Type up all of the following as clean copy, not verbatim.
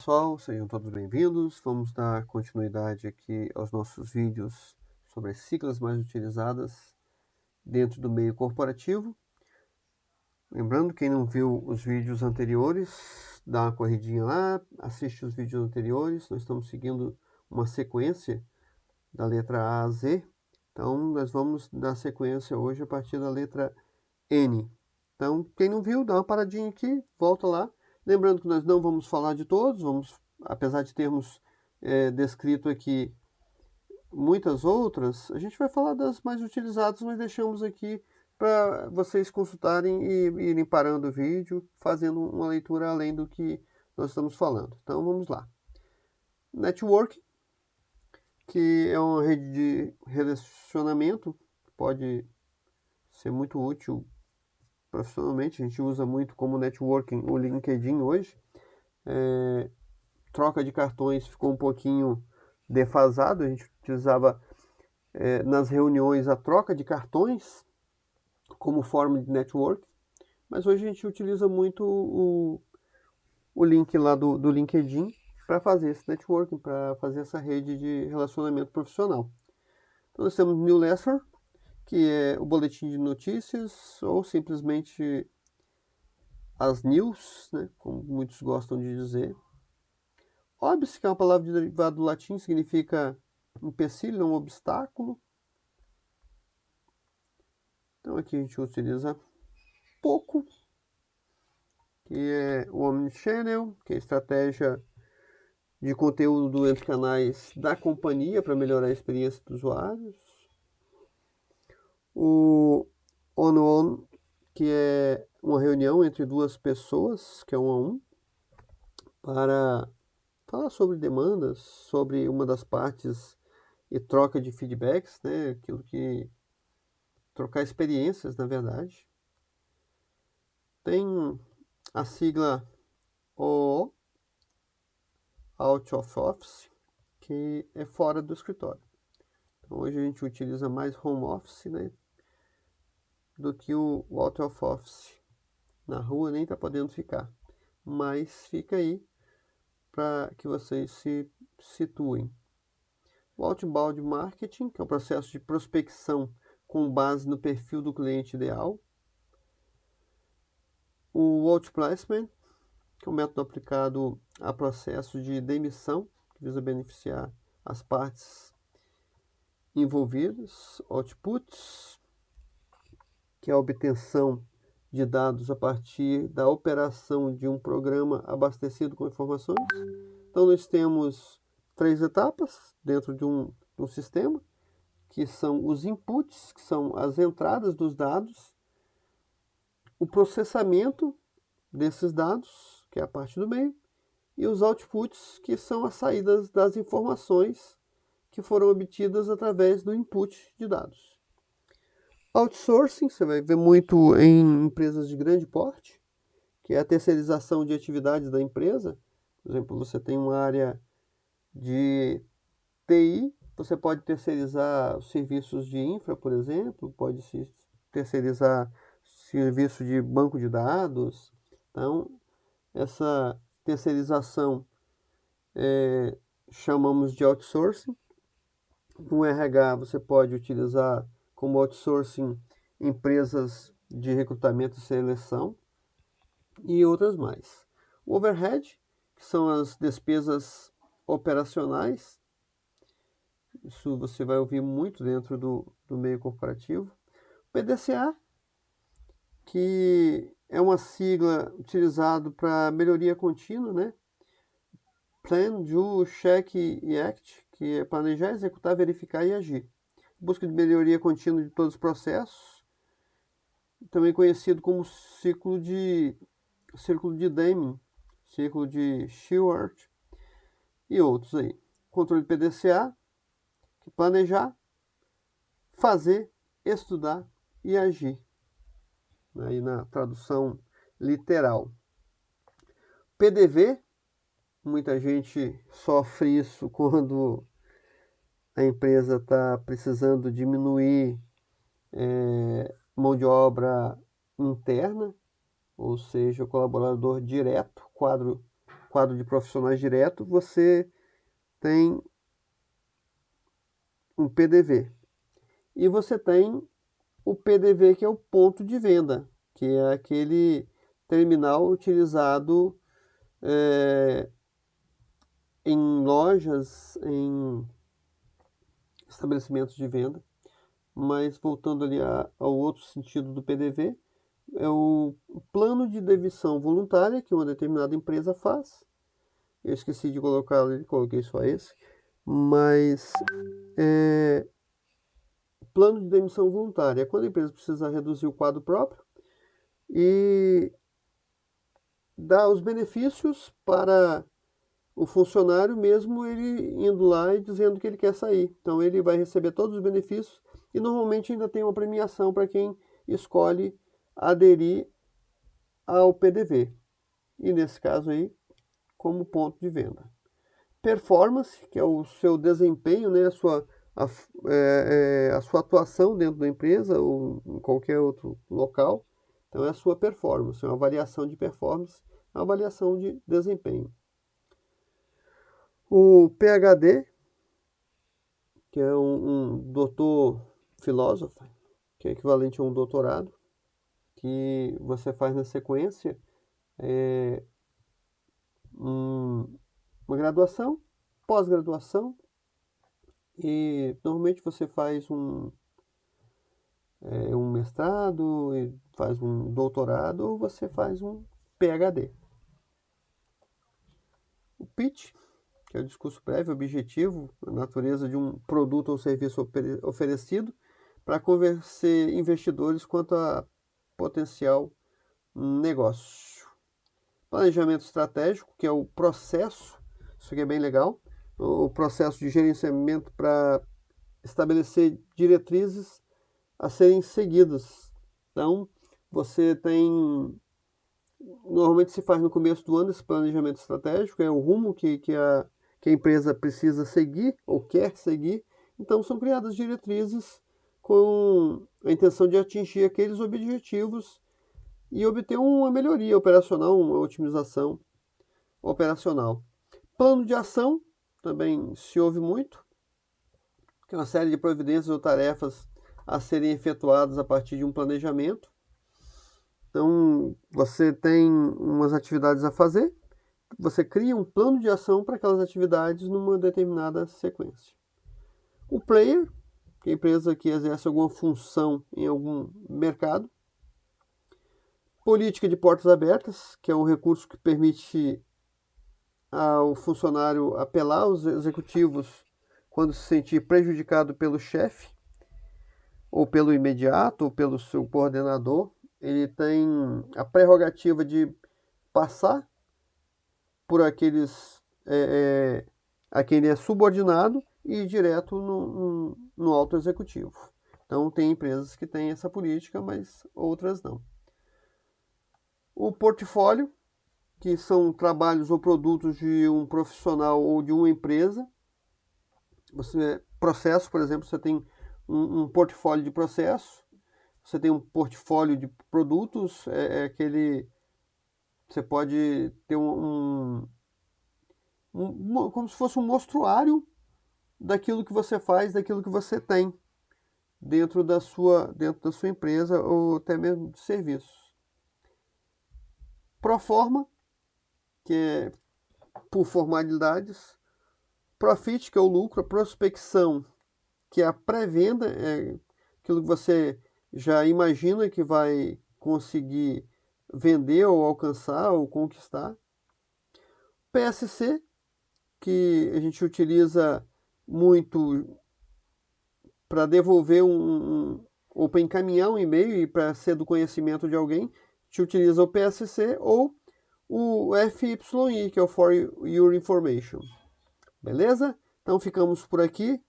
Pessoal, sejam todos bem-vindos. Vamos dar continuidade aqui aos nossos vídeos sobre as siglas mais utilizadas dentro do meio corporativo. Lembrando, quem não viu os vídeos anteriores, dá uma corridinha lá, assiste os vídeos anteriores. Nós estamos seguindo uma sequência da letra A a Z. Então, nós vamos dar sequência hoje a partir da letra N. Então, quem não viu, dá uma paradinha aqui, volta lá. Lembrando que nós não vamos falar de todos, apesar de termos descrito aqui muitas outras, a gente vai falar das mais utilizadas, mas deixamos aqui para vocês consultarem e irem parando o vídeo, fazendo uma leitura além do que nós estamos falando. Então, vamos lá. Network, que é uma rede de relacionamento, pode ser muito útil profissionalmente. A gente usa muito como networking o LinkedIn hoje. Troca de cartões ficou um pouquinho defasado. A gente utilizava nas reuniões a troca de cartões como forma de network, mas hoje a gente utiliza muito o link lá do LinkedIn para fazer esse networking, para fazer essa rede de relacionamento profissional. Então nós temos newsletter, que é o boletim de notícias, ou simplesmente as news, né, como muitos gostam de dizer. Obs, que é uma palavra derivada do latim, significa empecilho, um obstáculo. Então aqui a gente utiliza pouco, que é o Omnichannel, que é a estratégia de conteúdo entre canais da companhia para melhorar a experiência dos usuários. O On-On, que é uma reunião entre duas pessoas, que é um a um, para falar sobre demandas, sobre uma das partes e troca de feedbacks, né? Aquilo que trocar experiências, na verdade. Tem a sigla OO, Out of Office, que é fora do escritório. Então, hoje a gente utiliza mais home office, né, do que o out of office. Na rua nem está podendo ficar, mas fica aí para que vocês se situem. O outbound marketing, que é o processo de prospecção com base no perfil do cliente ideal. O outplacement, que é um método aplicado a processo de demissão, que visa beneficiar as partes envolvidas. Outputs, que é a obtenção de dados a partir da operação de um programa abastecido com informações. Então, nós temos 3 etapas dentro de um sistema, que são os inputs, que são as entradas dos dados, o processamento desses dados, que é a parte do meio, e os outputs, que são as saídas das informações que foram obtidas através do input de dados. Outsourcing, você vai ver muito em empresas de grande porte, que é a terceirização de atividades da empresa. Por exemplo, você tem uma área de TI, você pode terceirizar os serviços de infra, por exemplo, pode se terceirizar serviço de banco de dados. Então, essa terceirização chamamos de outsourcing. No RH, você pode utilizar como outsourcing empresas de recrutamento e seleção e outras mais. O overhead, que são as despesas operacionais, isso você vai ouvir muito dentro do meio corporativo. PDCA, que é uma sigla utilizada para melhoria contínua, né? Plan, Do, Check e Act, que é planejar, executar, verificar e agir. Busca de melhoria contínua de todos os processos, também conhecido como círculo de Deming, círculo de Shewhart e outros aí. Controle PDCA, que planejar, fazer, estudar e agir. Aí na tradução literal. PDV, muita gente sofre isso quando a empresa está precisando diminuir mão de obra interna, ou seja, o colaborador direto, quadro quadro de profissionais direto, você tem um PDV. E você tem o PDV, que é o ponto de venda, que é aquele terminal utilizado em lojas, em estabelecimentos de venda. Mas voltando ali ao outro sentido do PDV, é o plano de demissão voluntária que uma determinada empresa faz. Eu esqueci de colocar ali, coloquei só esse. Mas plano de demissão voluntária é quando a empresa precisa reduzir o quadro próprio e dar os benefícios para o funcionário, mesmo ele indo lá e dizendo que ele quer sair. Então ele vai receber todos os benefícios e normalmente ainda tem uma premiação para quem escolhe aderir ao PDV. E nesse caso aí, como ponto de venda. Performance, que é o seu desempenho, né, a sua atuação dentro da empresa ou em qualquer outro local. Então é a sua performance, é uma avaliação de performance, é uma avaliação de desempenho. O PhD, que é um doutor filósofo, que é equivalente a um doutorado, que você faz na sequência uma graduação, pós-graduação, e normalmente você faz um mestrado, e faz um doutorado, ou você faz um PhD. O pitch, que é o discurso prévio, objetivo, a natureza de um produto ou serviço oferecido, para convencer investidores quanto a potencial negócio. Planejamento estratégico, que é o processo, isso aqui é bem legal, o processo de gerenciamento para estabelecer diretrizes a serem seguidas. Então, você tem, normalmente se faz no começo do ano esse planejamento estratégico, é o rumo que a empresa precisa seguir ou quer seguir. Então, são criadas diretrizes com a intenção de atingir aqueles objetivos e obter uma melhoria operacional, uma otimização operacional. Plano de ação, também se ouve muito, que é uma série de providências ou tarefas a serem efetuadas a partir de um planejamento. Então, você tem umas atividades a fazer, você cria um plano de ação para aquelas atividades numa determinada sequência. O player, que é a empresa que exerce alguma função em algum mercado. Política de portas abertas, que é um recurso que permite ao funcionário apelar aos executivos quando se sentir prejudicado pelo chefe, ou pelo imediato, ou pelo seu coordenador. Ele tem a prerrogativa de passar por aqueles a quem ele é subordinado e ir direto no alto executivo. Então tem empresas que têm essa política, mas outras não. O portfólio, que são trabalhos ou produtos de um profissional ou de uma empresa. Processo, por exemplo, você tem um portfólio de processo, você tem um portfólio de produtos, aquele. Você pode ter como se fosse um mostruário daquilo que você faz, daquilo que você tem dentro da sua empresa ou até mesmo de serviços. Proforma, que é por formalidades. Profit, que é o lucro. A prospecção, que é a pré-venda, é aquilo que você já imagina que vai conseguir vender ou alcançar ou conquistar. PSC, que a gente utiliza muito para devolver ou para encaminhar um e-mail e para ser do conhecimento de alguém, a gente utiliza o PSC ou o FYI, que é o For Your Information. Beleza? Então ficamos por aqui.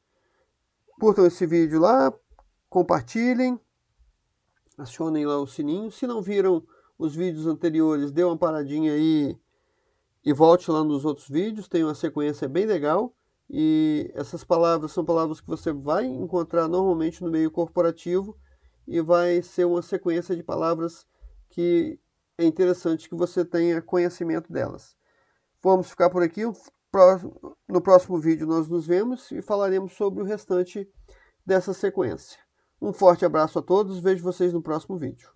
Curtam esse vídeo lá, compartilhem, acionem lá o sininho. Se não viram os vídeos anteriores, dê uma paradinha aí e volte lá nos outros vídeos. Tem uma sequência bem legal. E essas palavras são palavras que você vai encontrar normalmente no meio corporativo e vai ser uma sequência de palavras que é interessante que você tenha conhecimento delas. Vamos ficar por aqui. No próximo vídeo nós nos vemos e falaremos sobre o restante dessa sequência. Um forte abraço a todos, vejo vocês no próximo vídeo.